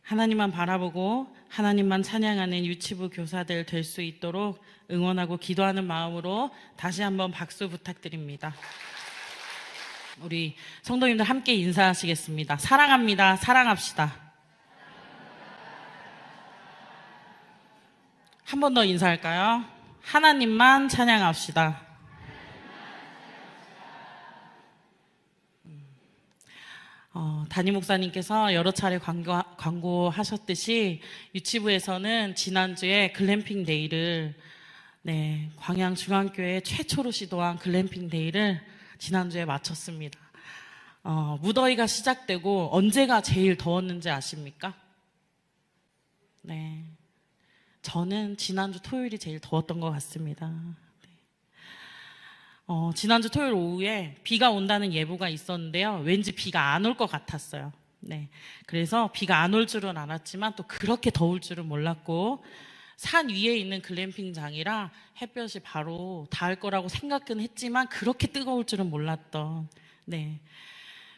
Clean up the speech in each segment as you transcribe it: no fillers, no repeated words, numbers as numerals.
하나님만 바라보고 하나님만 찬양하는 유치부 교사들 될 수 있도록 응원하고 기도하는 마음으로 다시 한번 박수 부탁드립니다. 우리 성도님들 함께 인사하시겠습니다. 사랑합니다. 사랑합시다. 한 번 더 인사할까요? 하나님만 찬양합시다. 담임 목사님께서 여러 차례 광고하셨듯이 유치부에서는 지난주에 글램핑 데이를 광양중앙교회 최초로 시도한 글램핑 데이를 지난주에 마쳤습니다. 무더위가 시작되고 언제가 제일 더웠는지 아십니까? 네, 저는 지난주 토요일이 제일 더웠던 것 같습니다. 지난주 토요일 오후에 비가 온다는 예보가 있었는데요. 왠지 비가 안 올 것 같았어요. 그래서 비가 안 올 줄은 알았지만 또 그렇게 더울 줄은 몰랐고, 산 위에 있는 글램핑장이라 햇볕이 바로 닿을 거라고 생각은 했지만 그렇게 뜨거울 줄은 몰랐던.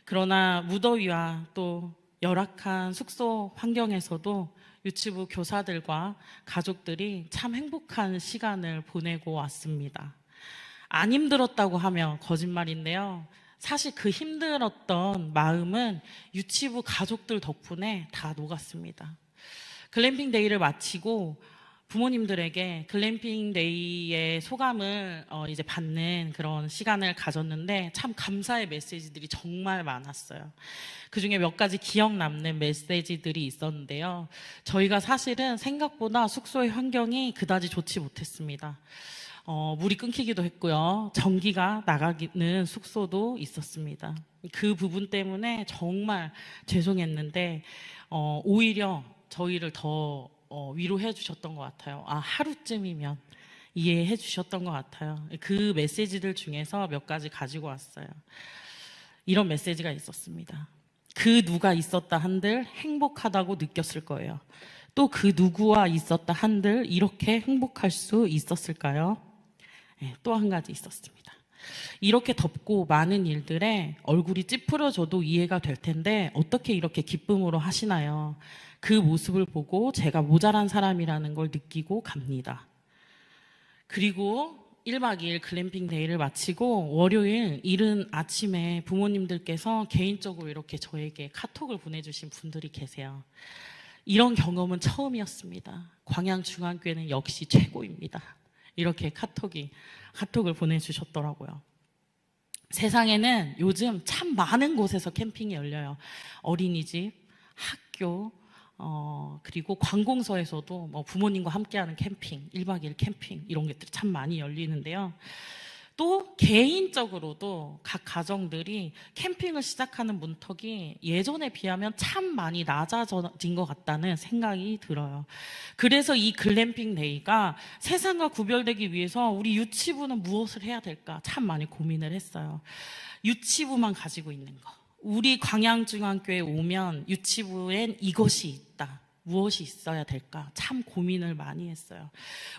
그러나 무더위와 또 열악한 숙소 환경에서도 유치부 교사들과 가족들이 참 행복한 시간을 보내고 왔습니다. 안 힘들었다고 하면 거짓말인데요. 사실 그 힘들었던 마음은 유치부 가족들 덕분에 다 녹았습니다. 글램핑 데이를 마치고 부모님들에게 글램핑 데이의 소감을 이제 받는 그런 시간을 가졌는데 참 감사의 메시지들이 정말 많았어요. 그 중에 몇 가지 기억 남는 메시지들이 있었는데요. 저희가 사실은 생각보다 숙소의 환경이 그다지 좋지 못했습니다. 물이 끊기기도 했고요. 전기가 나가는 숙소도 있었습니다. 그 부분 때문에 정말 죄송했는데 오히려 저희를 더 위로해 주셨던 것 같아요. 하루쯤이면 이해해 주셨던 것 같아요. 그 메시지들 중에서 몇 가지 가지고 왔어요. 이런 메시지가 있었습니다. 그 누가 있었다 한들 행복하다고 느꼈을 거예요. 또 그 누구와 있었다 한들 이렇게 행복할 수 있었을까요? 또 한 가지 있었습니다. 이렇게 덥고 많은 일들에 얼굴이 찌푸려져도 이해가 될 텐데 어떻게 이렇게 기쁨으로 하시나요? 그 모습을 보고 제가 모자란 사람이라는 걸 느끼고 갑니다. 그리고 1박 2일 글램핑 데이를 마치고 월요일 이른 아침에 부모님들께서 개인적으로 이렇게 저에게 카톡을 보내주신 분들이 계세요. 이런 경험은 처음이었습니다. 광양중앙교회는 역시 최고입니다. 이렇게 카톡을 보내주셨더라고요. 세상에는 요즘 참 많은 곳에서 캠핑이 열려요. 어린이집, 학교, 그리고 관공서에서도 부모님과 함께하는 캠핑, 1박 2일 캠핑 이런 것들이 참 많이 열리는데요. 또 개인적으로도 각 가정들이 캠핑을 시작하는 문턱이 예전에 비하면 참 많이 낮아진 것 같다는 생각이 들어요. 그래서 이 글램핑 데이가 세상과 구별되기 위해서 우리 유치부는 무엇을 해야 될까 참 많이 고민을 했어요. 유치부만 가지고 있는 거, 우리 광양중앙교회에 오면 유치부엔 이것이 있다, 무엇이 있어야 될까 참 고민을 많이 했어요.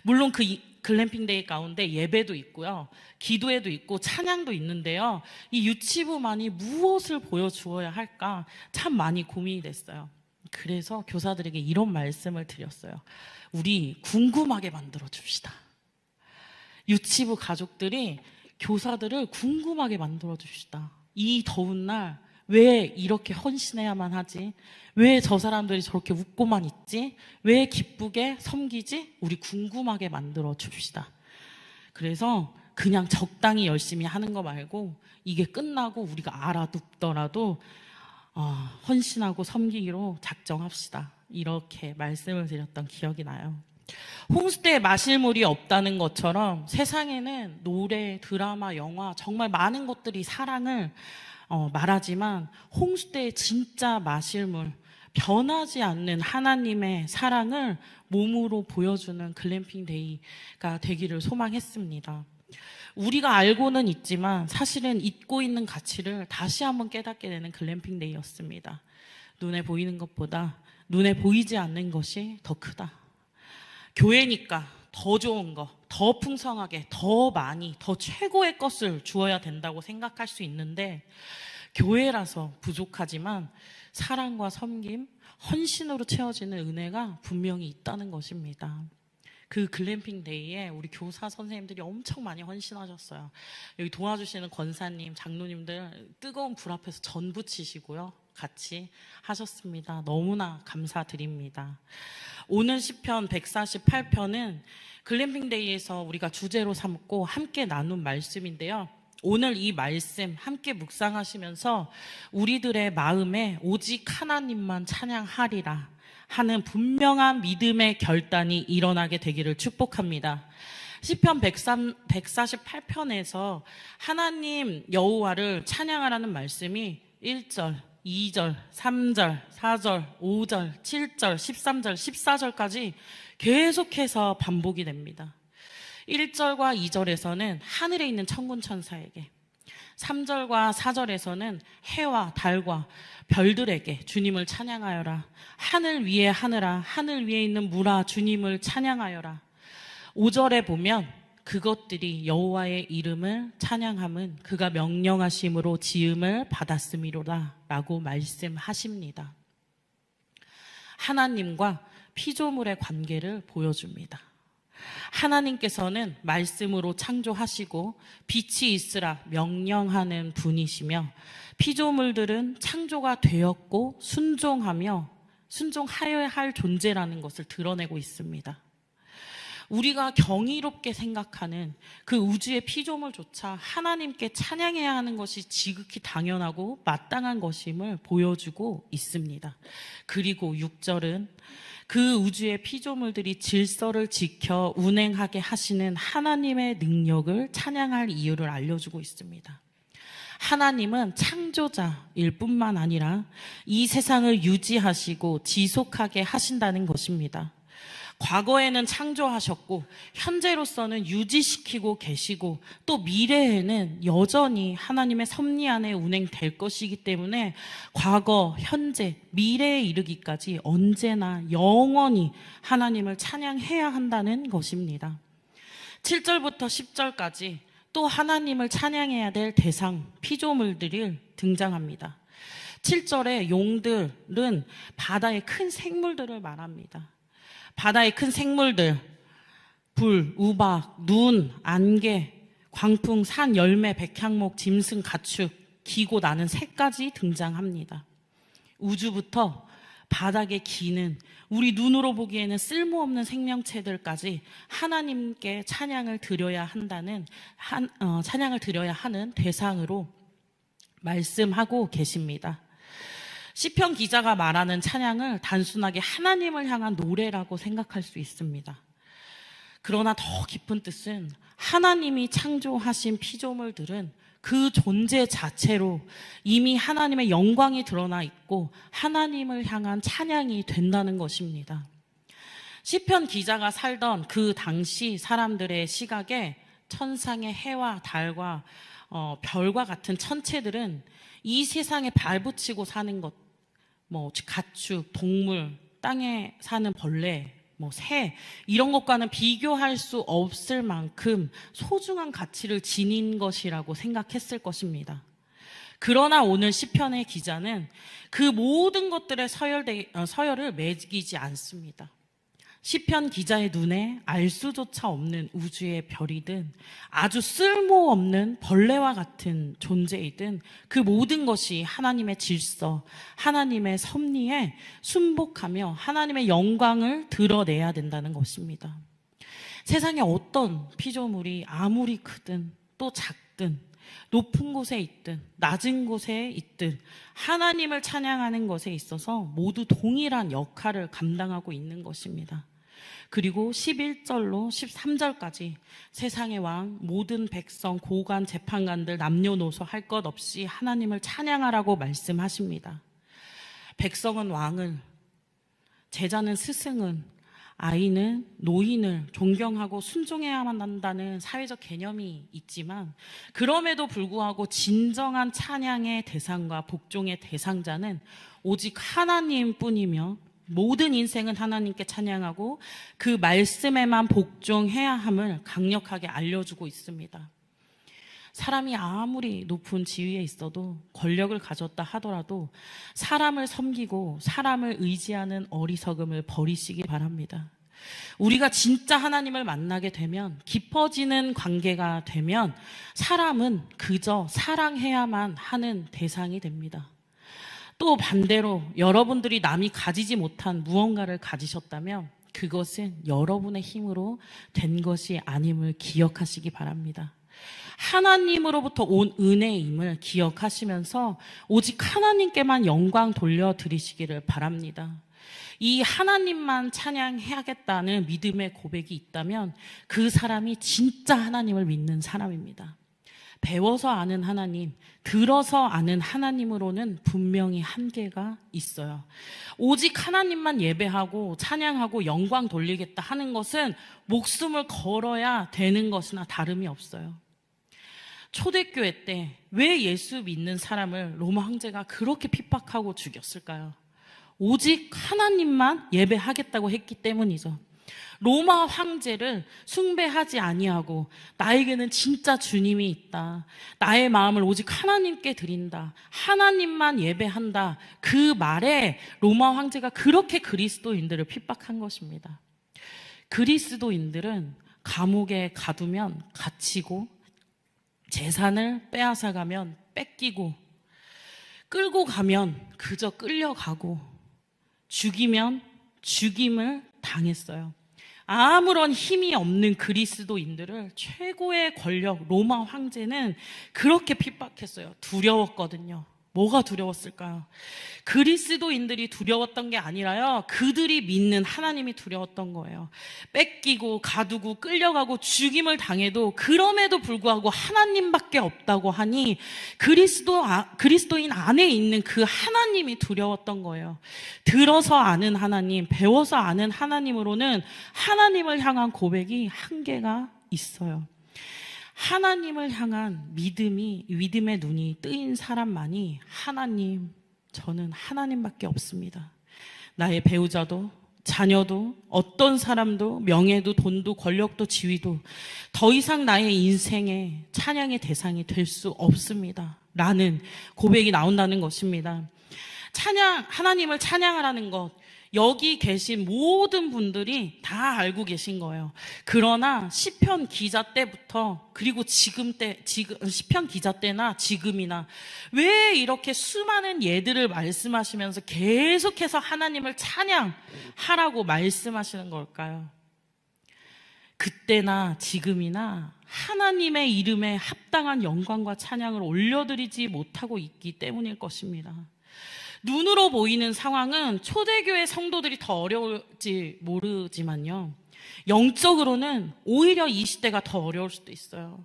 물론 그 글램핑 데이 가운데 예배도 있고요, 기도회도 있고 찬양도 있는데요, 이 유치부만이 무엇을 보여주어야 할까 참 많이 고민이 됐어요. 그래서 교사들에게 이런 말씀을 드렸어요. 우리 궁금하게 만들어 줍시다. 유치부 가족들이 교사들을 궁금하게 만들어 줍시다. 이 더운 날 왜 이렇게 헌신해야만 하지? 왜 저 사람들이 저렇게 웃고만 있지? 왜 기쁘게 섬기지? 우리 궁금하게 만들어 줍시다. 그래서 그냥 적당히 열심히 하는 거 말고 이게 끝나고 우리가 알아듣더라도 헌신하고 섬기기로 작정합시다. 이렇게 말씀을 드렸던 기억이 나요. 홈스테이에 마실 물이 없다는 것처럼 세상에는 노래, 드라마, 영화 정말 많은 것들이 사랑을 말하지만 홈스테이의 진짜 마실 물, 변하지 않는 하나님의 사랑을 몸으로 보여주는 글램핑 데이가 되기를 소망했습니다. 우리가 알고는 있지만 사실은 잊고 있는 가치를 다시 한번 깨닫게 되는 글램핑 데이였습니다. 눈에 보이는 것보다 눈에 보이지 않는 것이 더 크다. 교회니까 더 좋은 거, 더 풍성하게, 더 많이, 더 최고의 것을 주어야 된다고 생각할 수 있는데 교회라서 부족하지만 사랑과 섬김, 헌신으로 채워지는 은혜가 분명히 있다는 것입니다. 그 글램핑 데이에 우리 교사 선생님들이 엄청 많이 헌신하셨어요. 여기 도와주시는 권사님, 장로님들 뜨거운 불 앞에서 전 부치시고요. 같이 하셨습니다. 너무나 감사드립니다. 오늘 시편 148편은 글램핑 데이에서 우리가 주제로 삼고 함께 나눈 말씀인데요. 오늘 이 말씀 함께 묵상하시면서 우리들의 마음에 오직 하나님만 찬양하리라 하는 분명한 믿음의 결단이 일어나게 되기를 축복합니다. 시편 148편에서 하나님 여호와를 찬양하라는 말씀이 1절, 2절, 3절, 4절, 5절, 7절, 13절, 14절까지 계속해서 반복이 됩니다. 1절과 2절에서는 하늘에 있는 천군 천사에게, 3절과 4절에서는 해와 달과 별들에게 주님을 찬양하여라. 하늘 위에 하늘아, 하늘 위에 있는 물아, 주님을 찬양하여라. 5절에 보면 그것들이 여호와의 이름을 찬양함은 그가 명령하심으로 지음을 받았음이로다 라고 말씀하십니다. 하나님과 피조물의 관계를 보여줍니다. 하나님께서는 말씀으로 창조하시고 빛이 있으라 명령하는 분이시며 피조물들은 창조가 되었고 순종하여야 할 존재라는 것을 드러내고 있습니다. 우리가 경이롭게 생각하는 그 우주의 피조물조차 하나님께 찬양해야 하는 것이 지극히 당연하고 마땅한 것임을 보여주고 있습니다. 그리고 6절은 그 우주의 피조물들이 질서를 지켜 운행하게 하시는 하나님의 능력을 찬양할 이유를 알려주고 있습니다. 하나님은 창조자일 뿐만 아니라 이 세상을 유지하시고 지속하게 하신다는 것입니다. 과거에는 창조하셨고 현재로서는 유지시키고 계시고 또 미래에는 여전히 하나님의 섭리 안에 운행될 것이기 때문에 과거, 현재, 미래에 이르기까지 언제나 영원히 하나님을 찬양해야 한다는 것입니다. 7절부터 10절까지 또 하나님을 찬양해야 될 대상, 피조물들이 등장합니다. 7절에 용들은 바다의 큰 생물들을 말합니다. 바다의 큰 생물들, 불, 우박, 눈, 안개, 광풍, 산, 열매, 백향목, 짐승, 가축, 기고 나는 새까지 등장합니다. 우주부터 바닥에 기는 우리 눈으로 보기에는 쓸모없는 생명체들까지 하나님께 찬양을 드려야 하는 대상으로 말씀하고 계십니다. 시편 기자가 말하는 찬양을 단순하게 하나님을 향한 노래라고 생각할 수 있습니다. 그러나 더 깊은 뜻은 하나님이 창조하신 피조물들은 그 존재 자체로 이미 하나님의 영광이 드러나 있고 하나님을 향한 찬양이 된다는 것입니다. 시편 기자가 살던 그 당시 사람들의 시각에 천상의 해와 달과 별과 같은 천체들은 이 세상에 발붙이고 사는 것, 가축, 동물, 땅에 사는 벌레, 새, 이런 것과는 비교할 수 없을 만큼 소중한 가치를 지닌 것이라고 생각했을 것입니다. 그러나 오늘 시편의 기자는 그 모든 것들의 서열을 매기지 않습니다. 시편 기자의 눈에 알 수조차 없는 우주의 별이든 아주 쓸모없는 벌레와 같은 존재이든 그 모든 것이 하나님의 질서, 하나님의 섭리에 순복하며 하나님의 영광을 드러내야 된다는 것입니다. 세상에 어떤 피조물이 아무리 크든 또 작든 높은 곳에 있든 낮은 곳에 있든 하나님을 찬양하는 것에 있어서 모두 동일한 역할을 감당하고 있는 것입니다. 그리고 11절로 13절까지 세상의 왕, 모든 백성, 고관, 재판관들 남녀노소 할 것 없이 하나님을 찬양하라고 말씀하십니다. 백성은 왕을, 제자는 스승을, 아이는 노인을 존경하고 순종해야만 한다는 사회적 개념이 있지만 그럼에도 불구하고 진정한 찬양의 대상과 복종의 대상자는 오직 하나님뿐이며 모든 인생은 하나님께 찬양하고 그 말씀에만 복종해야 함을 강력하게 알려주고 있습니다. 사람이 아무리 높은 지위에 있어도 권력을 가졌다 하더라도 사람을 섬기고 사람을 의지하는 어리석음을 버리시기 바랍니다. 우리가 진짜 하나님을 만나게 되면, 깊어지는 관계가 되면 사람은 그저 사랑해야만 하는 대상이 됩니다. 또 반대로 여러분들이 남이 가지지 못한 무언가를 가지셨다면 그것은 여러분의 힘으로 된 것이 아님을 기억하시기 바랍니다. 하나님으로부터 온 은혜임을 기억하시면서 오직 하나님께만 영광 돌려드리시기를 바랍니다. 이 하나님만 찬양해야겠다는 믿음의 고백이 있다면 그 사람이 진짜 하나님을 믿는 사람입니다. 배워서 아는 하나님, 들어서 아는 하나님으로는 분명히 한계가 있어요. 오직 하나님만 예배하고 찬양하고 영광 돌리겠다 하는 것은 목숨을 걸어야 되는 것이나 다름이 없어요. 초대교회 때 왜 예수 믿는 사람을 로마 황제가 그렇게 핍박하고 죽였을까요? 오직 하나님만 예배하겠다고 했기 때문이죠. 로마 황제를 숭배하지 아니하고 나에게는 진짜 주님이 있다, 나의 마음을 오직 하나님께 드린다, 하나님만 예배한다, 그 말에 로마 황제가 그렇게 그리스도인들을 핍박한 것입니다. 그리스도인들은 감옥에 가두면 갇히고, 재산을 빼앗아가면 뺏기고, 끌고 가면 그저 끌려가고, 죽이면 죽임을 당했어요. 아무런 힘이 없는 그리스도인들을 최고의 권력 로마 황제는 그렇게 핍박했어요. 두려웠거든요. 뭐가 두려웠을까요? 그리스도인들이 두려웠던 게 아니라요, 그들이 믿는 하나님이 두려웠던 거예요. 뺏기고 가두고 끌려가고 죽임을 당해도 그럼에도 불구하고 하나님밖에 없다고 하니 그리스도인 안에 있는 그 하나님이 두려웠던 거예요. 들어서 아는 하나님, 배워서 아는 하나님으로는 하나님을 향한 고백이 한계가 있어요. 하나님을 향한 믿음의 눈이 뜨인 사람만이 하나님, 저는 하나님밖에 없습니다. 나의 배우자도, 자녀도, 어떤 사람도, 명예도, 돈도, 권력도, 지위도 더 이상 나의 인생의 찬양의 대상이 될 수 없습니다. 라는 고백이 나온다는 것입니다. 하나님을 찬양하라는 것, 여기 계신 모든 분들이 다 알고 계신 거예요. 그러나 시편 기자 때부터, 그리고 지금 시편 기자 때나 지금이나 왜 이렇게 수많은 예들을 말씀하시면서 계속해서 하나님을 찬양하라고 말씀하시는 걸까요? 그때나 지금이나 하나님의 이름에 합당한 영광과 찬양을 올려드리지 못하고 있기 때문일 것입니다. 눈으로 보이는 상황은 초대교회 성도들이 더 어려울지 모르지만요, 영적으로는 오히려 이 시대가 더 어려울 수도 있어요.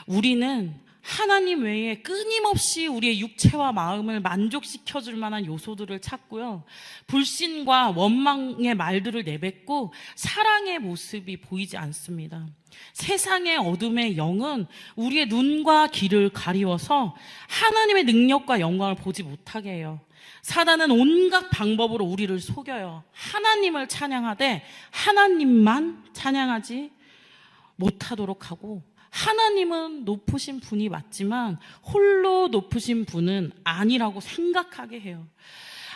우리는 하나님 외에 끊임없이 우리의 육체와 마음을 만족시켜줄 만한 요소들을 찾고요, 불신과 원망의 말들을 내뱉고 사랑의 모습이 보이지 않습니다. 세상의 어둠의 영은 우리의 눈과 귀를 가리워서 하나님의 능력과 영광을 보지 못하게 해요. 사단은 온갖 방법으로 우리를 속여요. 하나님을 찬양하되 하나님만 찬양하지 못하도록 하고, 하나님은 높으신 분이 맞지만 홀로 높으신 분은 아니라고 생각하게 해요.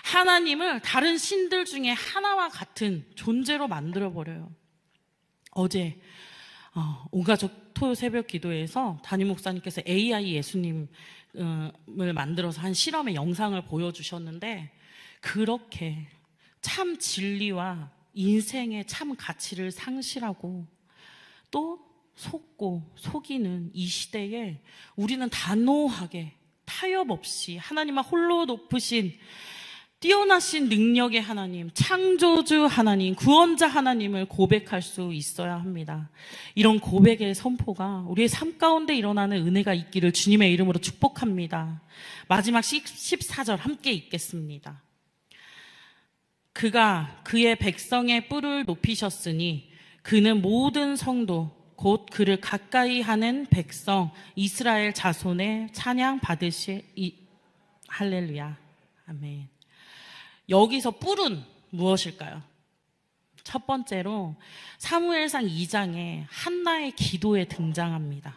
하나님을 다른 신들 중에 하나와 같은 존재로 만들어버려요. 어제 온가족 토요 새벽 기도에서 담임 목사님께서 AI 예수님을 만들어서 한 실험의 영상을 보여주셨는데, 그렇게 참 진리와 인생의 참 가치를 상실하고 또 속고 속이는 이 시대에 우리는 단호하게 타협 없이 하나님만 홀로 높으신 뛰어나신 능력의 하나님, 창조주 하나님, 구원자 하나님을 고백할 수 있어야 합니다. 이런 고백의 선포가 우리의 삶 가운데 일어나는 은혜가 있기를 주님의 이름으로 축복합니다. 마지막 14절 함께 읽겠습니다. 그가 그의 백성의 뿔을 높이셨으니 그는 모든 성도 곧 그를 가까이 하는 백성 이스라엘 자손의 찬양 할렐루야. 아멘. 여기서 뿔은 무엇일까요? 첫 번째로 사무엘상 2장에 한나의 기도에 등장합니다.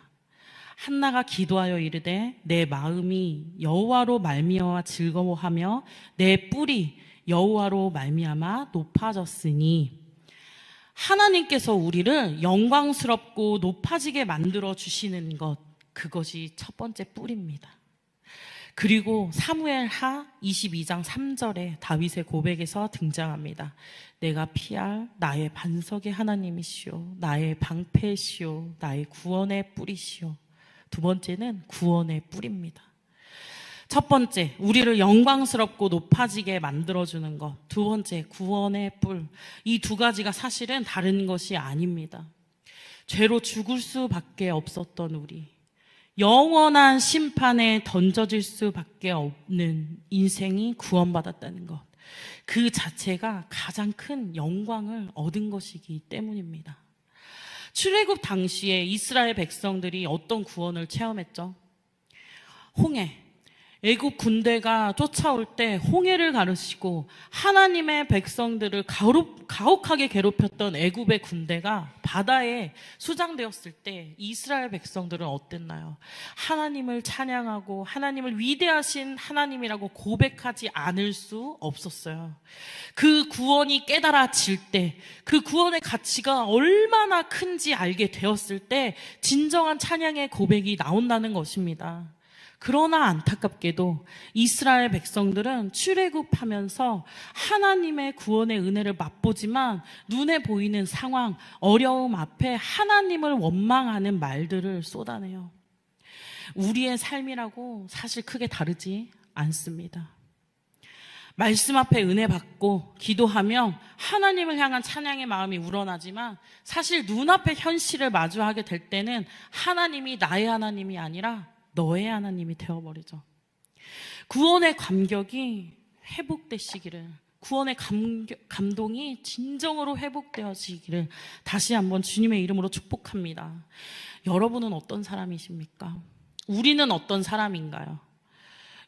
한나가 기도하여 이르되 내 마음이 여호와로 말미암아 즐거워하며 내 뿔이 여호와로 말미암아 높아졌으니, 하나님께서 우리를 영광스럽고 높아지게 만들어 주시는 것, 그것이 첫 번째 뿔입니다. 그리고 사무엘하 22장 3절에 다윗의 고백에서 등장합니다. 내가 피할 나의 반석의 하나님이시오, 나의 방패시오, 나의 구원의 뿔이시오. 두 번째는 구원의 뿔입니다. 첫 번째, 우리를 영광스럽고 높아지게 만들어주는 것. 두 번째, 구원의 뿔. 이 두 가지가 사실은 다른 것이 아닙니다. 죄로 죽을 수밖에 없었던 우리, 영원한 심판에 던져질 수밖에 없는 인생이 구원받았다는 것, 그 자체가 가장 큰 영광을 얻은 것이기 때문입니다. 출애굽 당시에 이스라엘 백성들이 어떤 구원을 체험했죠? 홍해, 애굽 군대가 쫓아올 때 홍해를 가르시고 하나님의 백성들을 가혹하게 괴롭혔던 애굽의 군대가 바다에 수장되었을 때 이스라엘 백성들은 어땠나요? 하나님을 찬양하고 하나님을 위대하신 하나님이라고 고백하지 않을 수 없었어요. 그 구원이 깨달아질 때, 그 구원의 가치가 얼마나 큰지 알게 되었을 때 진정한 찬양의 고백이 나온다는 것입니다. 그러나 안타깝게도 이스라엘 백성들은 출애굽하면서 하나님의 구원의 은혜를 맛보지만 눈에 보이는 상황, 어려움 앞에 하나님을 원망하는 말들을 쏟아내요. 우리의 삶이라고 사실 크게 다르지 않습니다. 말씀 앞에 은혜 받고 기도하며 하나님을 향한 찬양의 마음이 우러나지만 사실 눈앞의 현실을 마주하게 될 때는 하나님이 나의 하나님이 아니라 너의 하나님이 되어버리죠. 구원의 감격이 회복되시기를, 구원의 감동이 진정으로 회복되어지기를 다시 한번 주님의 이름으로 축복합니다. 여러분은 어떤 사람이십니까? 우리는 어떤 사람인가요?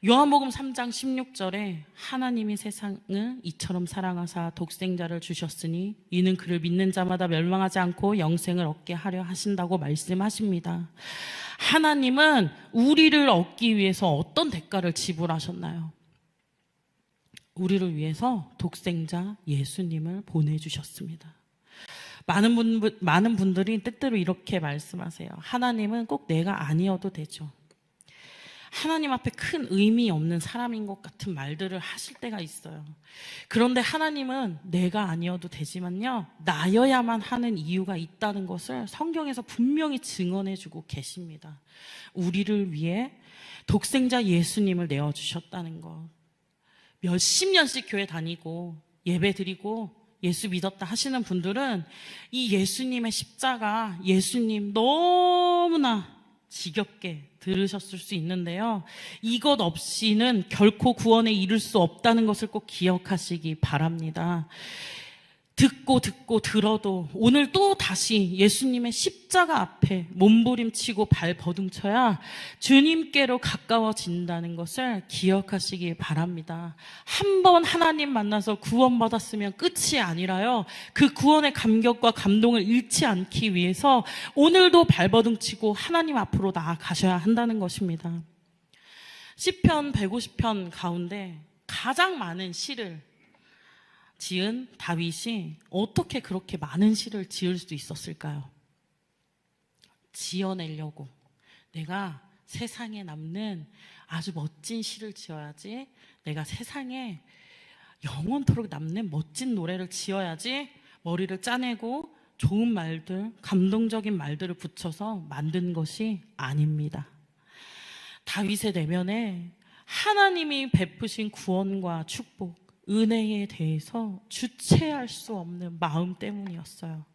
요한복음 3장 16절에 하나님이 세상을 이처럼 사랑하사 독생자를 주셨으니 이는 그를 믿는 자마다 멸망하지 않고 영생을 얻게 하려 하신다고 말씀하십니다. 하나님은 우리를 얻기 위해서 어떤 대가를 지불하셨나요? 우리를 위해서 독생자 예수님을 보내주셨습니다. 많은 분들이 때때로 이렇게 말씀하세요. 하나님은 꼭 내가 아니어도 되죠. 하나님 앞에 큰 의미 없는 사람인 것 같은 말들을 하실 때가 있어요. 그런데 하나님은 내가 아니어도 되지만요, 나여야만 하는 이유가 있다는 것을 성경에서 분명히 증언해주고 계십니다. 우리를 위해 독생자 예수님을 내어주셨다는 것. 몇십 년씩 교회 다니고 예배 드리고 예수 믿었다 하시는 분들은 이 예수님의 십자가, 예수님 너무나 지겹게 들으셨을 수 있는데요, 이것 없이는 결코 구원에 이를 수 없다는 것을 꼭 기억하시기 바랍니다. 듣고 들어도 오늘 또 다시 예수님의 십자가 앞에 몸부림치고 발버둥쳐야 주님께로 가까워진다는 것을 기억하시기 바랍니다. 한 번 하나님 만나서 구원받았으면 끝이 아니라요, 그 구원의 감격과 감동을 잃지 않기 위해서 오늘도 발버둥치고 하나님 앞으로 나아가셔야 한다는 것입니다. 시편 150편 가운데 가장 많은 시를 지은 다윗이 어떻게 그렇게 많은 시를 지을 수 있었을까요? 지어내려고, 내가 세상에 남는 아주 멋진 시를 지어야지, 내가 세상에 영원토록 남는 멋진 노래를 지어야지 머리를 짜내고 좋은 말들, 감동적인 말들을 붙여서 만든 것이 아닙니다. 다윗의 내면에 하나님이 베푸신 구원과 축복, 은혜에 대해서 주체할 수 없는 마음 때문이었어요.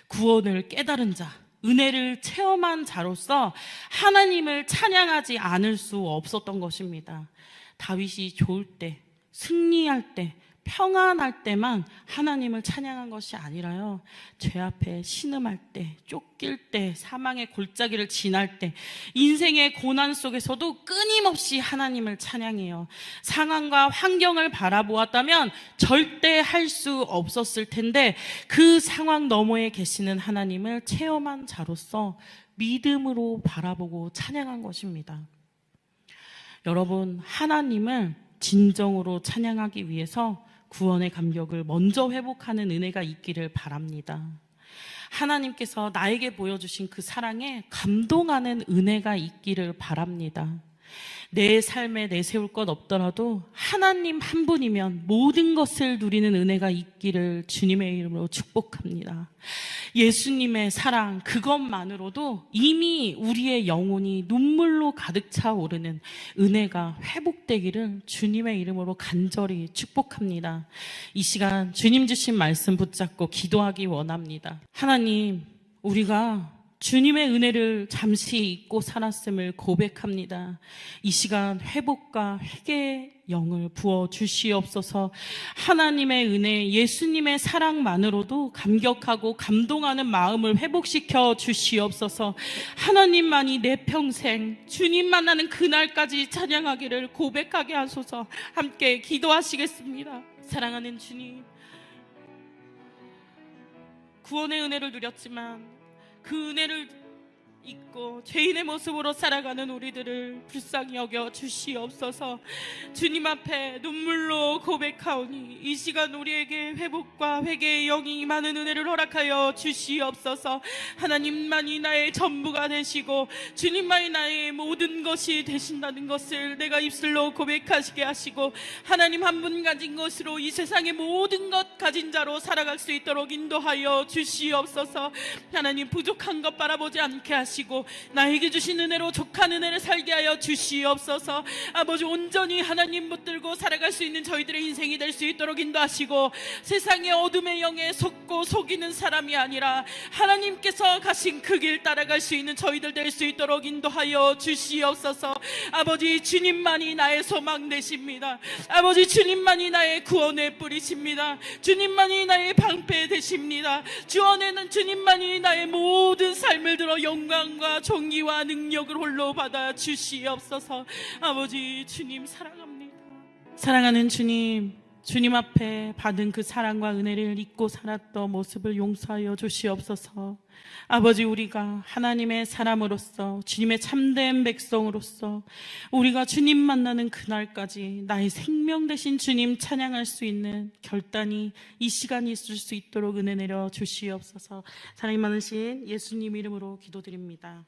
구원을 깨달은 자, 은혜를 체험한 자로서 하나님을 찬양하지 않을 수 없었던 것입니다. 다윗이 좋을 때, 승리할 때, 평안할 때만 하나님을 찬양한 것이 아니라요, 죄 앞에 신음할 때, 쫓길 때, 사망의 골짜기를 지날 때, 인생의 고난 속에서도 끊임없이 하나님을 찬양해요. 상황과 환경을 바라보았다면 절대 할 수 없었을 텐데 그 상황 너머에 계시는 하나님을 체험한 자로서 믿음으로 바라보고 찬양한 것입니다. 여러분, 하나님을 진정으로 찬양하기 위해서 구원의 감격을 먼저 회복하는 은혜가 있기를 바랍니다. 하나님께서 나에게 보여주신 그 사랑에 감동하는 은혜가 있기를 바랍니다. 내 삶에 내세울 것 없더라도 하나님 한 분이면 모든 것을 누리는 은혜가 있기를 주님의 이름으로 축복합니다. 예수님의 사랑, 그것만으로도 이미 우리의 영혼이 눈물로 가득 차오르는 은혜가 회복되기를 주님의 이름으로 간절히 축복합니다. 이 시간 주님 주신 말씀 붙잡고 기도하기 원합니다. 하나님, 우리가 주님의 은혜를 잠시 잊고 살았음을 고백합니다. 이 시간 회복과 회개의 영을 부어 주시옵소서. 하나님의 은혜, 예수님의 사랑만으로도 감격하고 감동하는 마음을 회복시켜 주시옵소서. 하나님만이 내 평생 주님 만나는 그날까지 찬양하기를 고백하게 하소서. 함께 기도하시겠습니다. 사랑하는 주님, 구원의 은혜를 누렸지만 그 은혜를 잊고 죄인의 모습으로 살아가는 우리들을 불쌍히 여겨 주시옵소서. 주님 앞에 눈물로 고백하오니 이 시간 우리에게 회복과 회개의 영이 많은 은혜를 허락하여 주시옵소서. 하나님만이 나의 전부가 되시고 주님만이 나의 모든 것이 되신다는 것을 내가 입술로 고백하시게 하시고 하나님 한 분 가진 것으로 이 세상의 모든 것 가진 자로 살아갈 수 있도록 인도하여 주시옵소서. 하나님, 부족한 것 바라보지 않게 하시고 나에게 주신 은혜로 족한 은혜를 살게 하여 주시옵소서. 아버지, 온전히 하나님 붙들고 살아갈 수 있는 저희들의 인생이 될 수 있도록 인도하시고 세상의 어둠의 영에 속고 속이는 사람이 아니라 하나님께서 가신 그 길 따라갈 수 있는 저희들 될 수 있도록 인도하여 주시옵소서. 아버지, 주님만이 나의 소망 되십니다. 아버지, 주님만이 나의 구원의 뿌리십니다. 주님만이 나의 방패 되십니다. 주 안에는 주님만이 나의 모든 삶을 들어 영광과 존귀와 능력을 홀로 받아 주시옵소서. 아버지, 주님 사랑합니다. 사랑하는 주님, 주님 앞에 받은 그 사랑과 은혜를 잊고 살았던 모습을 용서하여 주시옵소서. 아버지, 우리가 하나님의 사람으로서 주님의 참된 백성으로서 우리가 주님 만나는 그날까지 나의 생명 되신 주님 찬양할 수 있는 결단이 이 시간이 있을 수 있도록 은혜 내려 주시옵소서. 사랑이 많으신 예수님 이름으로 기도드립니다.